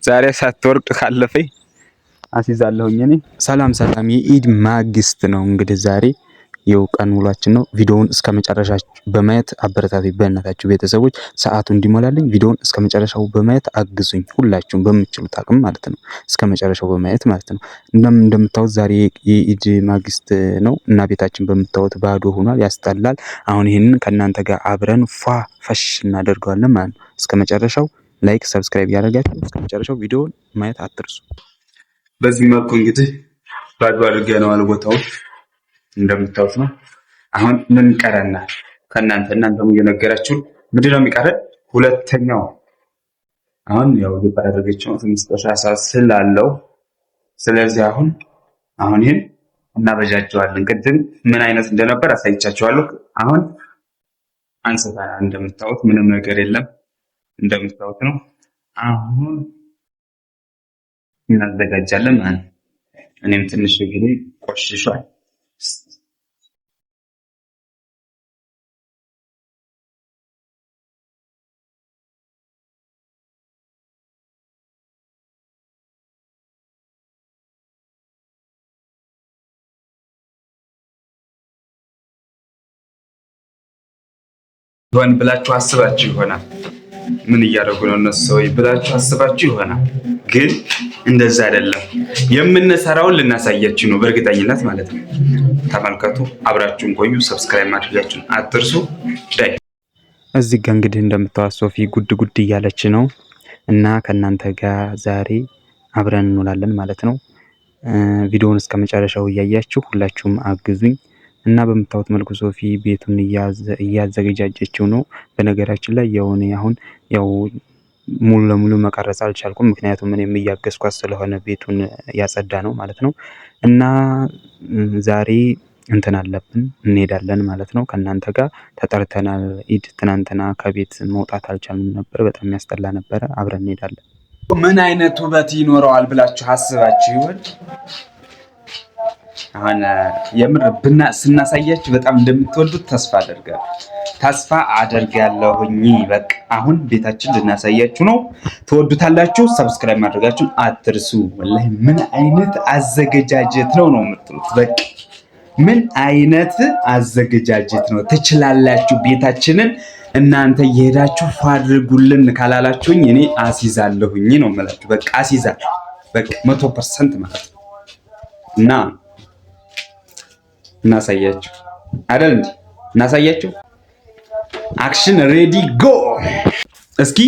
ዛሬ ሳትወርቅ ካለፈኝ አስይዛለሁኝ እኔ። ሰላም የኢድ ማግስት ነው እንግዲህ ዛሬ የቀን ውሏችን ነው። ቪዲዮውን እስከ መጨረሻው በማየት አበረታቱ። በእናታችሁ ቤተሰቦች ሰዓቱ እንዲሞላልኝ ቪዲዮውን እስከ መጨረሻው በማየት አግዙኝ። ሁላችሁም በምትችሉት አቅም ማለት ነው፣ እስከ መጨረሻው በማየት ማለት ነው። እንደምታዩት ዛሬ የኢድ ማግስት ነው እና ቤታችን በምታዩት ባዶ ሆኗል፣ ያስጠላል። አሁን ይሄንን ከእናንተ ጋር አብረን ፈሽ እናደርገዋለን ማለት ነው። እስከ መጨረሻው ላይክ፣ ሰብስክራይብ ያደርጋችሁ እስከ መጨረሻው ቪዲዮውን ማየት አትርሱ። በዚህ መልኩ እንግዲህ ባዶ አድርገነዋል ቦታውን እንደምታዩት ነው። አሁን ምን ቀረናል? እናንተም እየነገራችሁ ምንድነው የሚቀረን? ሁለተኛው አሁን ያው ያደረገችው ትንሽ ቆሻሻ ስላለው ስለዚህ አሁን ይሄን እናበጃጀዋለን። ቅድም ምን አይነት እንደነበር አሳይቻችኋለሁ። አሁን አንስተናል። እንደምታዩት ምንም ነገር የለም። እንደምታዩት ነው። አሁን እናዘጋጃለን ማለት ነው። እኔም ትንሽ እንግዲህ ቆሽሿል። ሆን ብላችሁ አስባችሁ ይሆናል። ምን እያደረጉ ነው እነሱ ሰዎች ብላችሁ አስባችሁ ይሆናል። ግን እንደዛ አይደለም። የምንሰራውን ልናሳያችሁ ነው በእርግጠኝነት ማለት ነው። ተመልከቱ፣ አብራችሁን ቆዩ። ሰብስክራይብ ማድረጋችሁን አትርሱ። ዳይ እዚህ ጋር እንግዲህ እንደምታዩት ሶፊ ጉድ እያለች ነው እና ከእናንተ ጋር ዛሬ አብረን እንውላለን ማለት ነው። ቪዲዮውን እስከ መጨረሻው እያያችሁ ሁላችሁም አግዙኝ እና በምታዩት መልኩ ሶፊ ቤቱን እያዘገጃጀችው ነው። በነገራችን ላይ አሁን ሙሉ ለሙሉ መቀረጽ አልቻልኩም፣ ምክንያቱም እኔም እያገዝኳት ስለሆነ ቤቱን ያጸዳ ነው ማለት ነው። እና ዛሬ እንትን አለብን እንሄዳለን ማለት ነው። ከእናንተ ጋር ተጠርተናል። ኢድ ትናንትና ከቤት መውጣት አልቻልንም ነበር፣ በጣም ያስጠላ ነበረ። አብረን እንሄዳለን። ምን አይነት ውበት ይኖረዋል ብላችሁ አስባችሁ ይሆን? አሁን የምር ስናሳያችሁ በጣም እንደምትወዱት ተስፋ አደርጋለሁኝ። በቃ አሁን ቤታችን ልናሳያችሁ ነው፣ ትወዱታላችሁ። ሰብስክራይብ ማድረጋችሁን አትርሱ። ወላሂ ምን አይነት አዘገጃጀት ነው የምትሉት? በቃ ምን አይነት አዘገጃጀት ነው? ትችላላችሁ። ቤታችንን እናንተ እየሄዳችሁ አድርጉልን ካላላችሁኝ እኔ አስይዛለሁኝ ነው የምላችሁ። በቃ አስይዛለሁ፣ በቃ 100% ማለት ነው። እና እናሳያችሁ አይደል እንዴ? እናሳያችሁ። አክሽን ሬዲ ጎ። እስኪ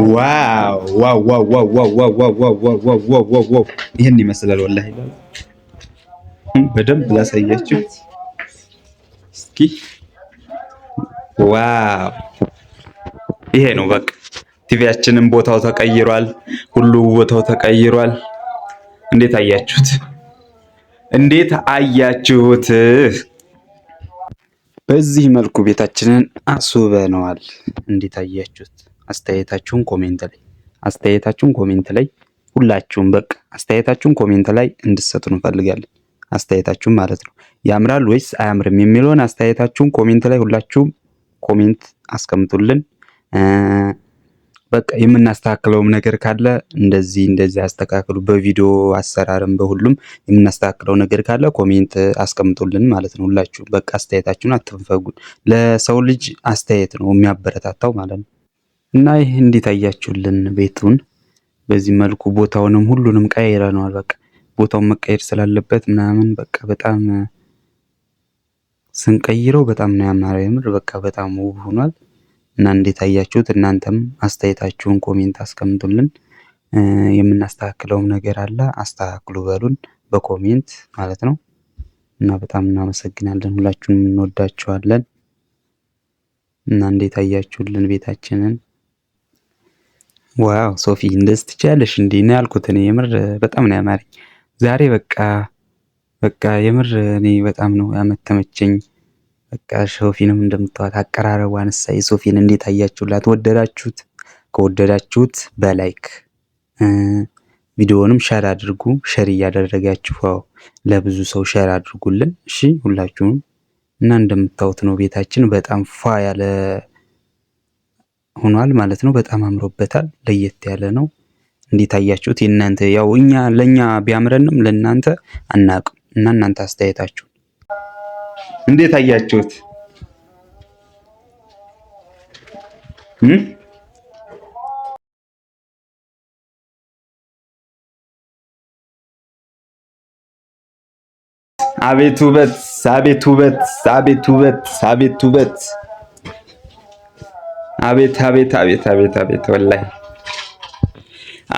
ዋው ዋው ዋው ዋው ዋው ዋው ዋው ዋው ዋው! ይሄን ይመስላል ወላሂ። በደንብ ላሳያችሁ። እስኪ ዋው! ይሄ ነው በቃ። ቲቪያችንን ቦታው ተቀይሯል። ሁሉ ቦታው ተቀይሯል። እንዴት አያችሁት? በዚህ መልኩ ቤታችንን አስውበነዋል። እንዴት አያችሁት? አስተያየታችሁን ኮሜንት ላይ ሁላችሁም በቃ አስተያየታችሁን ኮሜንት ላይ እንድትሰጡን እንፈልጋለን። አስተያየታችሁን ማለት ነው። ያምራል ወይስ አያምርም የሚለውን አስተያየታችሁን ኮሜንት ላይ ሁላችሁም ኮሜንት አስቀምጡልን። በቃ የምናስተካክለውም ነገር ካለ እንደዚህ አስተካክሉ። በቪዲዮ አሰራርም በሁሉም የምናስተካክለው ነገር ካለ ኮሜንት አስቀምጡልን ማለት ነው። ሁላችሁ በቃ አስተያየታችሁን አትንፈጉን። ለሰው ልጅ አስተያየት ነው የሚያበረታታው ማለት ነው። እና ይሄ እንዴት አያችሁልን? ቤቱን በዚህ መልኩ ቦታውንም ሁሉንም ቀይረነዋል። በቃ ቦታውን መቀየር ስላለበት ምናምን በቃ በጣም ስንቀይረው በጣም ነው ያማረው። የምር በቃ በጣም ውብ ሆኗል። እና እንዴት አያችሁት? እናንተም አስተያየታችሁን ኮሜንት አስቀምጡልን። የምናስተካክለውም ነገር አለ አስተካክሉ በሉን በኮሜንት ማለት ነው። እና በጣም እናመሰግናለን። ሁላችሁንም እንወዳችኋለን። እና እንዴት አያችሁልን ቤታችንን? ዋው ሶፊ እንደዚህ ትችያለሽ እንዴ ነው ያልኩት እኔ። የምር በጣም ነው ያማረኝ ዛሬ። በቃ የምር እኔ በጣም ነው ያመተመቸኝ። በቃ ሶፊንም እንደምታዋት አቀራረቧን ሶፊን እንዴት አያችሁላት? ወደዳችሁት? ከወደዳችሁት በላይክ ቪዲዮውንም ሼር አድርጉ። ሼር እያደረጋችሁ ለብዙ ሰው ሼር አድርጉልን። እሺ ሁላችሁም። እና እንደምታዩት ነው ቤታችን በጣም ፏ ያለ ሆኗል ማለት ነው። በጣም አምሮበታል። ለየት ያለ ነው። እንዴት አያችሁት? የእናንተ ያው ለኛ ቢያምረንም ለእናንተ አናውቅም እና እናንተ አስተያየታችሁ እንዴት አያችሁት? አቤት ውበት! አቤት ውበት! አቤት ውበት! አቤት ውበት! አቤት አቤት አቤት አቤት አቤት ወላሂ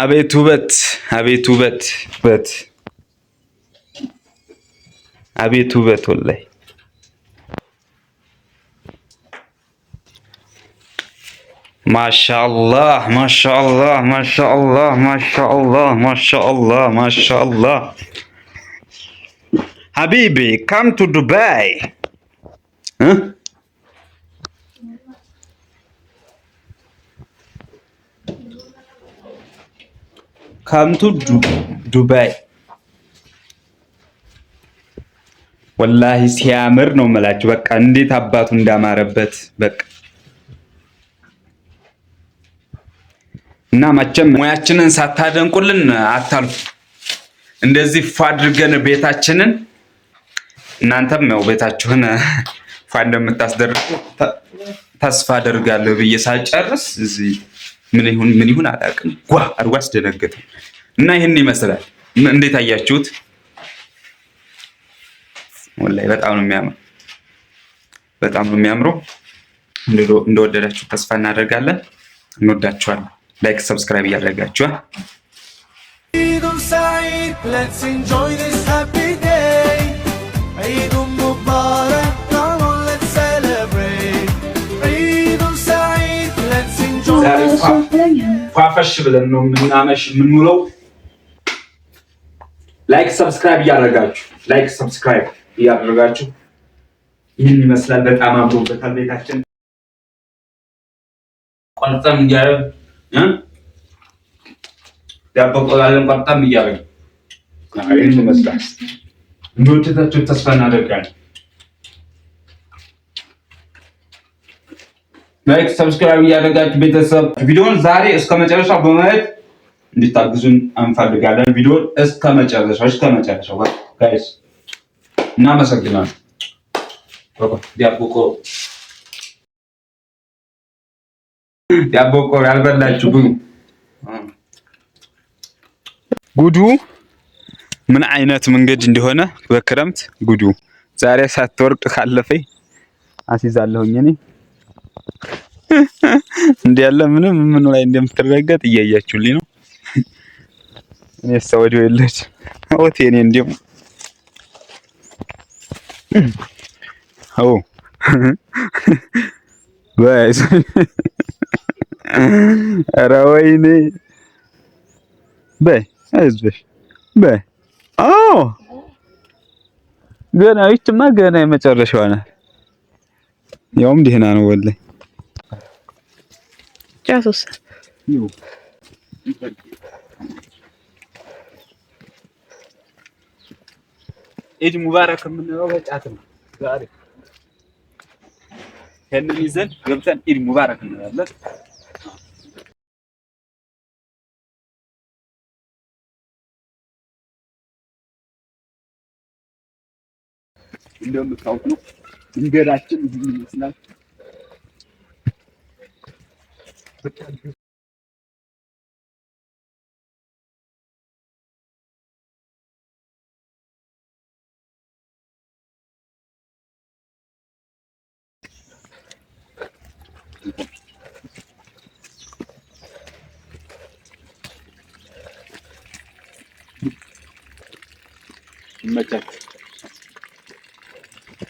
አቤት ውበት! አቤት ውበት! ውበት! አቤት ውበት ወላሂ ማሻአላህ ማሻአላህ ማሻአላህ ማሻአላህ ማሻአላህ ማሻአላህ ሀቢቢ ካም ቱ ዱባይ ካም ቱ ዱባይ ወላሂ ሲያምር ነው የምላችሁ። በቃ እንዴት አባቱ እንዳማረበት በቃ እና መቼም ሙያችንን ሳታደንቁልን አታልፉ። እንደዚህ ፏ አድርገን ቤታችንን እናንተም ነው ቤታችሁን ፏ እንደምታስደርጉ ተስፋ አደርጋለሁ ብዬ ሳልጨርስ እዚህ ምን ይሁን አላውቅም ጓ አድርጎ አስደነገጠ እና ይሄን ይመስላል። እንዴት አያችሁት? ወላሂ በጣም ነው የሚያምር፣ በጣም ነው የሚያምረው። እንደወደዳችሁ ተስፋ እናደርጋለን። እንወዳችኋለን። ላይክ ሰብስክራይብ እያደረጋችሁ let's enjoy this happy day Eid Mubarak come on let's celebrate Eid Saeed let's enjoy ፋፈሽ ብለን ነው የምንውለው። ላይክ ሰብስክራይብ እያደረጋችሁ ይህን ይመስላል። በጣም አምሮበታል ቤታችን ቆርጠም እያደረግ ያበቆላለን ቆርጠም እያደረግ ይህን ይመስላል። እንደወደዳችሁ ተስፋ እናደርጋለን። ላይክ ሰብስክራይብ እያደረጋችሁ ቤተሰብ ቪዲዮውን ዛሬ እስከ መጨረሻው በማየት እንድታግዙን እንፈልጋለን። ቪዲዮውን እስከ መጨረሻው ጋይስ እናመሰግናለን። ዳቦ ያልበላችሁ ጉዱ ምን አይነት መንገድ እንደሆነ በክረምት ጉዱ ዛሬ ሳትወርድ ካለፈኝ አስይዛለሁኝ እኔ እንዴ ያለ ምን ላይ እንደምትረገጥ እያያችሁልኝ ነው። እኔ ሰውዲው የለች ኦቴ እኔ እንደም አው ባይስ ኧረ ወይኔ በይ አይዞሽ በይ አዎ ገና ይችማ ገና የመጨረሻዋ ናት። ያውም ደህና ነው ወላሂ ጫሱስ ኢድ ሙባረክ የምንለው በጫት ነው። ዛሬ ከነን ይዘን ገብተን ኢድ ሙባረክ እንላለን። እንደምታውቁ ነው መንገዳችን ይመስላል። ይመቻችሁ።